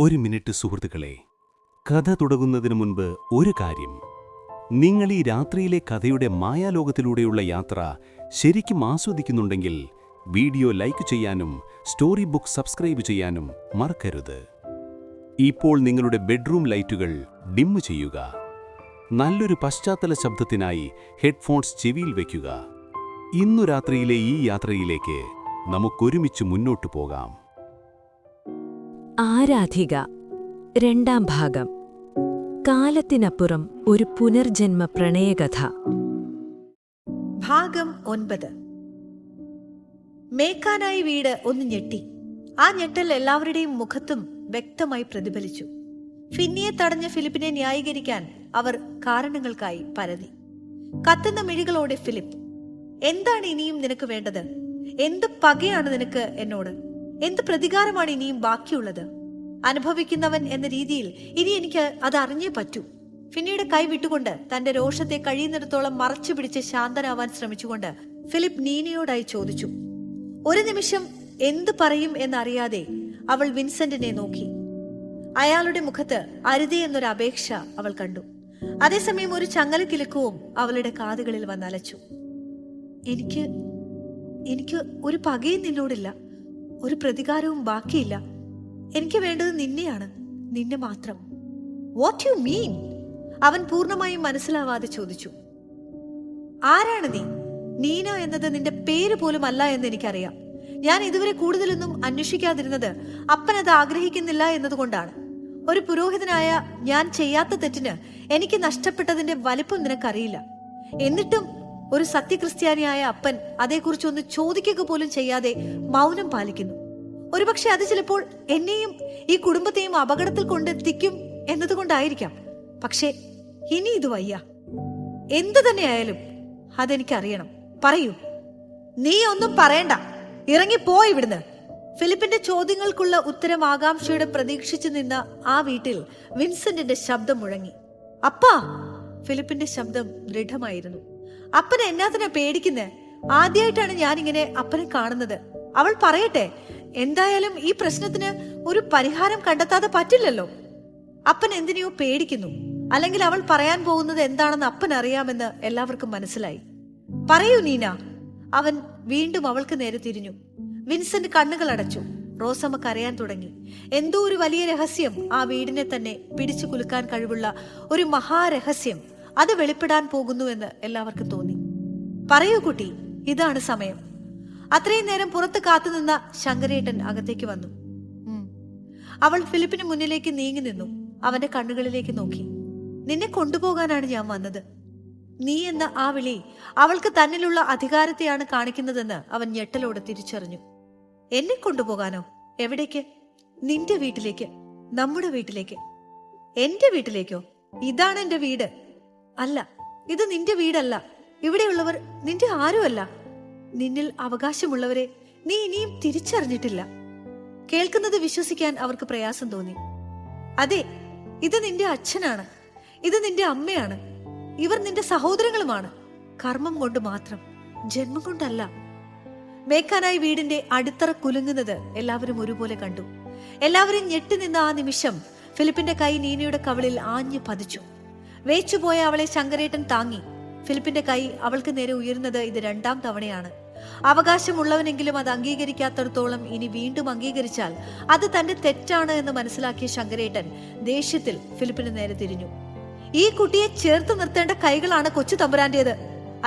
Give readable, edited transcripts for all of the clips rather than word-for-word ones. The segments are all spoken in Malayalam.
ഒരു മിനിറ്റ് സുഹൃത്തുക്കളെ, കഥ തുടങ്ങുന്നതിന് മുൻപ് ഒരു കാര്യം. നിങ്ങൾ ഈ രാത്രിയിലെ കഥയുടെ മായാലോകത്തിലൂടെയുള്ള യാത്ര ശരിക്കും ആസ്വദിക്കുന്നുണ്ടെങ്കിൽ വീഡിയോ ലൈക്ക് ചെയ്യാനും സ്റ്റോറി ബുക്ക് സബ്സ്ക്രൈബ് ചെയ്യാനും മറക്കരുത്. ഇപ്പോൾ നിങ്ങളുടെ ബെഡ്റൂം ലൈറ്റുകൾ ഡിം ചെയ്യുക. നല്ലൊരു പശ്ചാത്തല ശബ്ദത്തിനായി ഹെഡ്ഫോൺസ് ചെവിയിൽ വയ്ക്കുക. ഇന്നു രാത്രിയിലെ ഈ യാത്രയിലേക്ക് നമുക്കൊരുമിച്ച് മുന്നോട്ടു പോകാം. ആരാധിക രണ്ടാം ഭാഗം. കാലത്തിനപ്പുറം ഒരു പുനർജന്മ പ്രണയകഥ. ഭാഗം 9. മേക്കാനായി വീട് ഒന്ന് ഞെട്ടി. ആ ഞെട്ടൽ എല്ലാവരുടെയും മുഖത്തും വ്യക്തമായി പ്രതിഫലിച്ചു. ഫിന്നിയെ തടഞ്ഞ ഫിലിപ്പിനെ ന്യായീകരിക്കാൻ അവർ കാരണങ്ങൾക്കായി പരതി. കത്തുന്ന മിഴികളോടെ ഫിലിപ്പ്, എന്താണ് ഇനിയും നിനക്ക് വേണ്ടത്? എന്ത് പകയാണ് നിനക്ക് എന്നോട്? എന്ത് പ്രതികാരമാണ് ഇനിയും ബാക്കിയുള്ളത്? അനുഭവിക്കുന്നവൻ എന്ന രീതിയിൽ ഇനി എനിക്ക് അത് അറിഞ്ഞേ പറ്റൂ. ഫിന്നിയുടെ കൈ വിട്ടുകൊണ്ട് തന്റെ രോഷത്തെ കഴിയുന്നിടത്തോളം മറച്ചു പിടിച്ച് ശാന്തനാവാൻ ശ്രമിച്ചുകൊണ്ട് ഫിലിപ്പ് നീനയോടായി ചോദിച്ചു. ഒരു നിമിഷം എന്തു പറയും എന്നറിയാതെ അവൾ വിൻസെന്റിനെ നോക്കി. അയാളുടെ മുഖത്ത് അരുതേ എന്നൊരു അപേക്ഷ അവൾ കണ്ടു. അതേസമയം ഒരു ചങ്ങലക്കിലുക്കവും അവളുടെ കാതുകളിൽ വന്നലച്ചു. എനിക്ക് ഒരു പകയും നിന്നോടില്ല, ഒരു പ്രതികാരവും ബാക്കിയില്ല. എനിക്ക് വേണ്ടത് നിന്നെയാണ്, നിന്നെ മാത്രം. What you mean? അവൻ പൂർണ്ണമായും മനസ്സിലാവാതെ ചോദിച്ചു. ആരാണ് നീ? നീന എന്നത് നിന്റെ പേര് പോലും അല്ല എന്ന് എനിക്കറിയാം. ഞാൻ ഇതുവരെ കൂടുതലൊന്നും അന്വേഷിക്കാതിരുന്നത് അപ്പൻ അത് ആഗ്രഹിക്കുന്നില്ല എന്നതുകൊണ്ടാണ്. ഒരു പുരോഹിതനായ ഞാൻ ചെയ്യാത്ത തെറ്റിന് എനിക്ക് നഷ്ടപ്പെട്ടതിന്റെ വലിപ്പം നിനക്കറിയില്ല. എന്നിട്ടും ഒരു സത്യക്രിസ്ത്യാനിയായ അപ്പൻ അതേക്കുറിച്ചൊന്ന് ചോദിക്കുക പോലും ചെയ്യാതെ മൗനം പാലിക്കുന്നു. ഒരുപക്ഷെ അത് ചിലപ്പോൾ എന്നെയും ഈ കുടുംബത്തെയും അപകടത്തിൽ കൊണ്ടെത്തിക്കും എന്നതുകൊണ്ടായിരിക്കാം. പക്ഷേ ഇനി ഇത് വയ്യ. എന്തു തന്നെയായാലും അതെനിക്കറിയണം. പറയൂ. നീ ഒന്നും പറയണ്ട, ഇറങ്ങിപ്പോയി ഇവിടുന്ന്. ഫിലിപ്പിന്റെ ചോദ്യങ്ങൾക്കുള്ള ഉത്തരം ആകാംക്ഷയുടെ പ്രതീക്ഷിച്ചു നിന്ന ആ വീട്ടിൽ വിൻസെന്റിന്റെ ശബ്ദം മുഴങ്ങി. അപ്പാ! ഫിലിപ്പിന്റെ ശബ്ദം ദൃഢമായിരുന്നു. അപ്പനെ എന്നാത്തിനാ പേടിക്കുന്നേ? ആദ്യമായിട്ടാണ് ഞാനിങ്ങനെ അപ്പനെ കാണുന്നത്. അവൾ പറയട്ടെ. എന്തായാലും ഈ പ്രശ്നത്തിന് ഒരു പരിഹാരം കണ്ടെത്താതെ പറ്റില്ലല്ലോ. അപ്പൻ എന്തിനെയോ പേടിക്കുന്നു. അല്ലെങ്കിൽ അവൾ പറയാൻ പോകുന്നത് എന്താണെന്ന് അപ്പൻ അറിയാമെന്ന് എല്ലാവർക്കും മനസ്സിലായി. പറയൂ നീന. അവൻ വീണ്ടും അവൾക്ക് നേരെ തിരിഞ്ഞു. വിൻസെന്റ് കണ്ണുകൾ അടച്ചു. റോസമ്മ കരയാൻ തുടങ്ങി. എന്തോ ഒരു വലിയ രഹസ്യം, ആ വീടിനെ തന്നെ പിടിച്ചു കുലുക്കാൻ കഴിവുള്ള ഒരു മഹാരഹസ്യം, അത് വെളിപ്പെടാൻ പോകുന്നു എന്ന് എല്ലാവർക്കും തോന്നി. പറയൂ കുട്ടി, ഇതാണ് സമയം. അത്രയും നേരം പുറത്ത് കാത്തുനിന്ന ശങ്കരേട്ടൻ അകത്തേക്ക് വന്നു. അവൾ ഫിലിപ്പിന് മുന്നിലേക്ക് നീങ്ങി നിന്നു. അവന്റെ കണ്ണുകളിലേക്ക് നോക്കി. നിന്നെ കൊണ്ടുപോകാനാണ് ഞാൻ വന്നത്. നീ എന്ന ആ വിളി അവൾക്ക് തന്നിലുള്ള അധികാരത്തെയാണ് കാണിക്കുന്നതെന്ന് അവൻ ഞെട്ടലോടെ തിരിച്ചറിഞ്ഞു. എന്നെ കൊണ്ടുപോകാനോ? എവിടേക്ക്? നിന്റെ വീട്ടിലേക്ക്, നമ്മുടെ വീട്ടിലേക്ക്. എന്റെ വീട്ടിലേക്കോ? ഇതാണ് എന്റെ വീട്. അല്ല, ഇത് നിന്റെ വീടല്ല. ഇവിടെയുള്ളവർ നിന്റെ ആരുമല്ല. നിന്നിൽ അവകാശമുള്ളവരെ നീ ഇനിയും തിരിച്ചറിഞ്ഞിട്ടില്ല. കേൾക്കുന്നത് വിശ്വസിക്കാൻ അവർക്ക് പ്രയാസം തോന്നി. അതെ, ഇത് നിന്റെ അച്ഛനാണ്, ഇത് നിന്റെ അമ്മയാണ്, ഇവർ നിന്റെ സഹോദരങ്ങളുമാണ്. കർമ്മം കൊണ്ട് മാത്രം, ജന്മം കൊണ്ടല്ല. മേക്കാനായി വീടിന്റെ അടിത്തറ കുലുങ്ങുന്നത് എല്ലാവരും ഒരുപോലെ കണ്ടു. എല്ലാവരും ഞെട്ടി നിന്ന ആ നിമിഷം ഫിലിപ്പിന്റെ കൈ നീനയുടെ കവിളിൽ ആഞ്ഞു പതിച്ചു. വേച്ചുപോയ അവളെ ശങ്കരേട്ടൻ താങ്ങി. ഫിലിപ്പിന്റെ കൈ അവൾക്ക് നേരെ ഉയരുന്നത് ഇത് 2ാം തവണയാണ്. അവകാശമുള്ളവനെങ്കിലും അത് അംഗീകരിക്കാത്തടത്തോളം ഇനി വീണ്ടും അംഗീകരിച്ചാൽ അത് തന്റെ തെറ്റാണ് എന്ന് മനസ്സിലാക്കിയ ശങ്കരേട്ടൻ ദേഷ്യത്തിൽ ഫിലിപ്പിന് നേരെ തിരിഞ്ഞു. ഈ കുട്ടിയെ ചേർത്ത് നിർത്തേണ്ട കൈകളാണ് കൊച്ചു തമ്പുരാന്റേത്,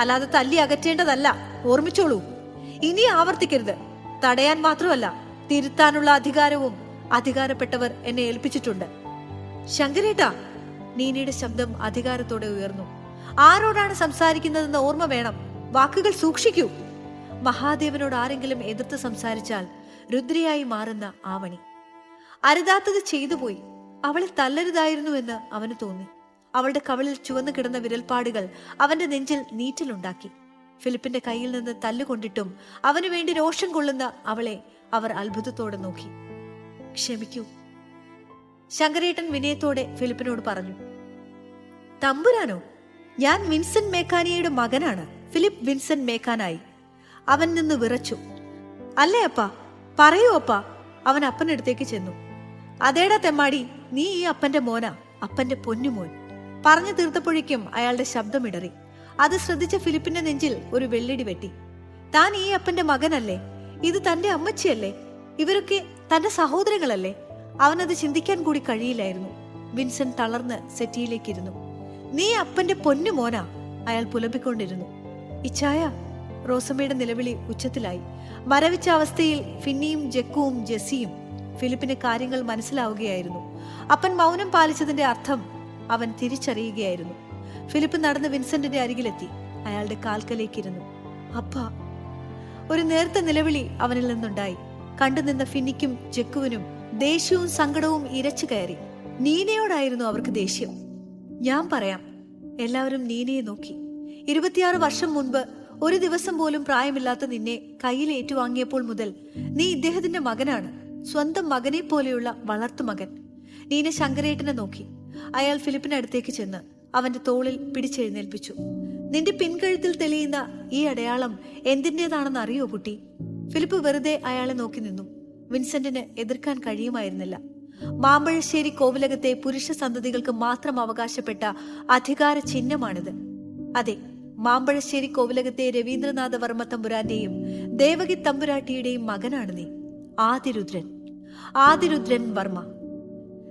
അല്ലാതെ തല്ലി അകറ്റേണ്ടതല്ല. ഓർമ്മിച്ചോളൂ. ഇനി ആവർത്തിക്കരുത്. തടയാൻ മാത്രമല്ല, തിരുത്താനുള്ള അധികാരവും അധികാരപ്പെട്ടവർ എന്നെ ഏൽപ്പിച്ചിട്ടുണ്ട്. ശങ്കരേട്ടാ! നീനയുടെ ശബ്ദം അധികാരത്തോടെ ഉയർന്നു. ആരോടാണ് സംസാരിക്കുന്നതെന്ന് ഓർമ്മ വേണം. വാക്കുകൾ സൂക്ഷിക്കൂ. മഹാദേവനോട് ആരെങ്കിലും എതിർത്ത് സംസാരിച്ചാൽ രുദ്രയായി മാറുന്ന ആവണി. അരുതാത്തത് ചെയ്തുപോയി. അവളെ തല്ലരുതായിരുന്നുവെന്ന് അവന് തോന്നി. അവളുടെ കവിളിൽ ചുവന്നു കിടന്ന വിരൽപ്പാടുകൾ അവന്റെ നെഞ്ചിൽ നീറ്റലുണ്ടാക്കി. ഫിലിപ്പിന്റെ കയ്യിൽ നിന്ന് തല്ലുകൊണ്ടിട്ടും അവന് വേണ്ടി രോഷം കൊള്ളുന്ന അവളെ അവർ അത്ഭുതത്തോടെ നോക്കി. ക്ഷമിക്കൂ, ശങ്കരേട്ടൻ വിനയത്തോടെ ഫിലിപ്പിനോട് പറഞ്ഞു. തമ്പുരാനോ? ഞാൻ വിൻസെന്റ് മേക്കാനിയയുടെ മകനാണ്, ഫിലിപ്പ് വിൻസെന്റ് മേക്കാനായി. അവൻ നിന്ന് വിറച്ചു. അല്ലേ അപ്പ? പറയൂ അപ്പ. അവൻ അപ്പനടുത്തേക്ക് ചെന്നു. അതേടാ തെമ്മാടി, നീ ഈ അപ്പന്റെ മോനാ, അപ്പന്റെ പൊന്നുമോൻ. പറഞ്ഞു തീർത്തപ്പോഴേക്കും അയാളുടെ ശബ്ദമിടറി. അത് ശ്രദ്ധിച്ച ഫിലിപ്പിന്റെ നെഞ്ചിൽ ഒരു വെള്ളിടി വെട്ടി. താൻ ഈ അപ്പന്റെ മകനല്ലേ? ഇത് തന്റെ അമ്മച്ചിയല്ലേ? ഇവരൊക്കെ തന്റെ സഹോദരങ്ങളല്ലേ? അവനത് ചിന്തിക്കാൻ കൂടി കഴിയില്ലായിരുന്നു. വിൻസെന്റ് തളർന്ന് സെറ്റിയിലേക്കിരുന്നു. നീ അപ്പന്റെ പൊന്നുമോനാ, അയാൾ പുലമ്പിക്കൊണ്ടിരുന്നു. ഇച്ചായ, റോസമ്മയുടെ നിലവിളി ഉച്ചത്തിലായി. മരവിച്ച അവസ്ഥയിൽ ഫിന്നിയും ജക്കുവും ജെസ്സിയും. ഫിലിപ്പിന് കാര്യങ്ങൾ മനസ്സിലാവുകയായിരുന്നു. അപ്പൻ മൗനം പാലിച്ചതിന്റെ അർത്ഥം അവൻ തിരിച്ചറിയുകയായിരുന്നു. ഫിലിപ്പ് നടന്ന് വിൻസെന്റിന്റെ അരികിലെത്തി. അയാളുടെ കാൽക്കലേക്കിരുന്നു. അപ്പാ. ഒരു നേർത്ത നിലവിളി അവനിൽ നിന്നുണ്ടായി. കണ്ടുനിന്ന ഫിന്നിക്കും ജക്കുവിനും ദേഷ്യവും സങ്കടവും ഇരച്ചു കയറി. നീനയോടായിരുന്നു അവർക്ക് ദേഷ്യം. ഞാൻ പറയാം. എല്ലാവരും നീനയെ നോക്കി. 26 വർഷം മുൻപ് ഒരു ദിവസം പോലും പ്രായമില്ലാത്ത നിന്നെ കയ്യിൽ ഏറ്റുവാങ്ങിയപ്പോൾ മുതൽ നീ ഇദ്ദേഹത്തിന്റെ മകനാണ്. സ്വന്തം മകനെ പോലെയുള്ള വളർത്തുമകൻ. നീന ശങ്കരേട്ടനെ നോക്കി. അയാൾ ഫിലിപ്പിനടുത്തേക്ക് ചെന്ന് അവന്റെ തോളിൽ പിടിച്ചെഴുന്നേൽപ്പിച്ചു. നിന്റെ പിൻകഴുത്തിൽ തെളിയുന്ന ഈ അടയാളം എന്തിൻ്റെതാണെന്ന് അറിയോ കുട്ടി? ഫിലിപ്പ് വെറുതെ അയാളെ നോക്കി നിന്നു. വിൻസെന്റിന് എതിർക്കാൻ കഴിയുമായിരുന്നില്ല. മാമ്പഴശ്ശേരി കോവിലകത്തെ പുരുഷ സന്തതികൾക്ക് മാത്രം അവകാശപ്പെട്ട അധികാര ചിഹ്നമാണിത്. അതെ, മാമ്പഴശ്ശേരി കോവിലകത്തെ രവീന്ദ്രനാഥ വർമ്മ തമ്പുരാന്റെയും ദേവകി തമ്പുരാട്ടിയുടെയും മകനാണ് നീ. ആദിരുദ്രൻ വർമ്മ.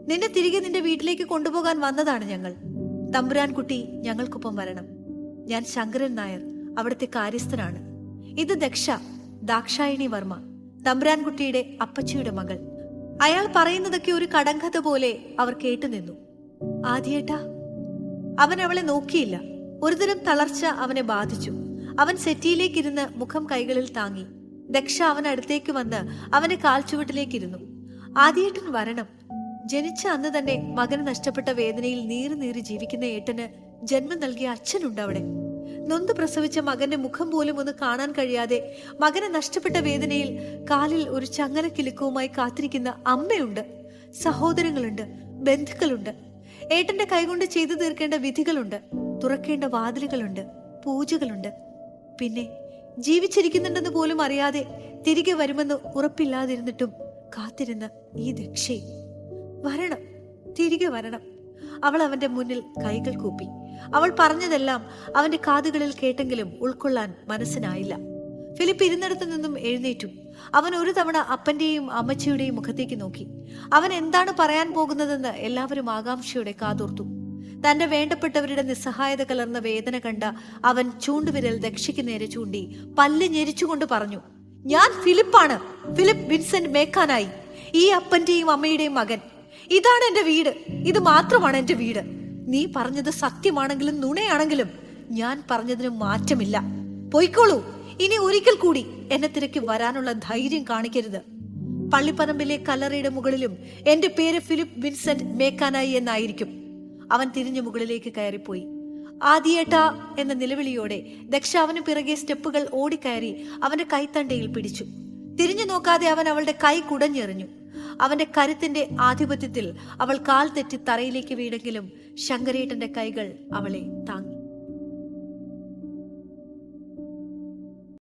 നിന്നെ തിരികെ നിന്റെ വീട്ടിലേക്ക് കൊണ്ടുപോകാൻ വന്നതാണ് ഞങ്ങൾ. തമ്പുരാൻ കുട്ടി ഞങ്ങൾക്കൊപ്പം വരണം. ഞാൻ ശങ്കരൻ നായർ, അവിടുത്തെ കാര്യസ്ഥനാണ്. ഇത് ദാക്ഷായണി വർമ്മ, തമ്പുരാൻകുട്ടിയുടെ അപ്പച്ചിയുടെ മകൾ. അയാൾ പറയുന്നതൊക്കെ ഒരു കടങ്കഥ പോലെ അവർ കേട്ടുനിന്നു. ആദിയേട്ടാ. അവൻ അവളെ നോക്കിയില്ല. ഒരുതരം തളർച്ച അവനെ ബാധിച്ചു. അവൻ സെറ്റിയിലേക്കിരുന്ന് മുഖം കൈകളിൽ താങ്ങി. ദക്ഷ അവനടുത്തേക്ക് വന്ന് അവന്റെ കാൽച്ചുവട്ടിലേക്കിരുന്നു. ആദിയേട്ടൻ വരണം. ജനിച്ച അന്ന് തന്നെ മകന് നഷ്ടപ്പെട്ട വേദനയിൽ നീറി ജീവിക്കുന്ന ഏട്ടന് ജന്മം നൽകിയ അച്ഛനുണ്ട് അവിടെ. നൊന്ത് പ്രസവിച്ച മകന്റെ മുഖം പോലും ഒന്ന് കാണാൻ കഴിയാതെ മകനെ നഷ്ടപ്പെട്ട വേദനയിൽ കാലിൽ ഒരു ചങ്ങലക്കിലുക്കവുമായി കാത്തിരിക്കുന്ന അമ്മയുണ്ട്. സഹോദരങ്ങളുണ്ട്, ബന്ധുക്കളുണ്ട്. ഏട്ടന്റെ കൈകൊണ്ട് ചെയ്തു തീർക്കേണ്ട വിധികളുണ്ട്, തുറക്കേണ്ട വാതിലുകളുണ്ട്, പൂജകളുണ്ട്. പിന്നെ ജീവിച്ചിരിക്കുന്നുണ്ടെന്ന് പോലും അറിയാതെ തിരികെ വരുമെന്ന് ഉറപ്പില്ലാതിരുന്നിട്ടും കാത്തിരുന്ന ഈ ദക്ഷേ. വരണം, തിരികെ വരണം. അവൾ അവന്റെ മുന്നിൽ കൈകൾ കൂപ്പി. അവൾ പറഞ്ഞതെല്ലാം അവന്റെ കാതുകളിൽ കേട്ടെങ്കിലും ഉൾക്കൊള്ളാൻ മനസ്സിനായില്ല. ഫിലിപ്പ് ഇരുന്നിടത്തു നിന്നും എഴുന്നേറ്റു. അവൻ ഒരു തവണ അപ്പന്റെയും അമ്മച്ചിയുടെയും മുഖത്തേക്ക് നോക്കി. അവൻ എന്താണ് പറയാൻ പോകുന്നതെന്ന് എല്ലാവരും ആകാംക്ഷയോടെ കാതോർത്തു. തന്റെ വേണ്ടപ്പെട്ടവരുടെ നിസ്സഹായത കലർന്ന വേദന കണ്ട അവൻ ചൂണ്ടുവിരൽ ദക്ഷയ്ക്ക് നേരെ ചൂണ്ടി പല്ല് ഞെരിച്ചുകൊണ്ട് പറഞ്ഞു, ഞാൻ ഫിലിപ്പാണ്, ഫിലിപ്പ് വിൻസെന്റ് മേക്കാനായി, ഈ അപ്പന്റെയും അമ്മയുടെയും മകൻ. ഇതാണ് എന്റെ വീട്, ഇത് മാത്രമാണ് എന്റെ വീട്. നീ പറഞ്ഞത് സത്യമാണെങ്കിലും നുണയാണെങ്കിലും ഞാൻ പറഞ്ഞതിന് മാറ്റമില്ല. പൊയ്ക്കോളൂ. ഇനി ഒരിക്കൽ കൂടി എന്നെ തിരക്കി വരാനുള്ള ധൈര്യം കാണിക്കരുത്. പള്ളിപ്പറമ്പിലെ കല്ലറയുടെ മുകളിലും എന്റെ പേര് ഫിലിപ്പ് വിൻസെന്റ് മേക്കാനായി എന്നായിരിക്കും. അവൻ തിരിഞ്ഞു മുകളിലേക്ക് കയറിപ്പോയി. ആദിയേട്ടാ എന്ന നിലവിളിയോടെ ദക്ഷ അവന് പിറകെ സ്റ്റെപ്പുകൾ ഓടിക്കയറി അവന്റെ കൈത്തണ്ടയിൽ പിടിച്ചു. തിരിഞ്ഞു നോക്കാതെ അവൻ അവളുടെ കൈ കുടഞ്ഞെറിഞ്ഞു. അവന്റെ കരുത്തിന്റെ ആധിപത്യത്തിൽ അവൾ കാൽ തെറ്റി തറയിലേക്ക് വീണെങ്കിലും ശങ്കരേട്ടന്റെ കൈകൾ അവളെ താങ്ങി.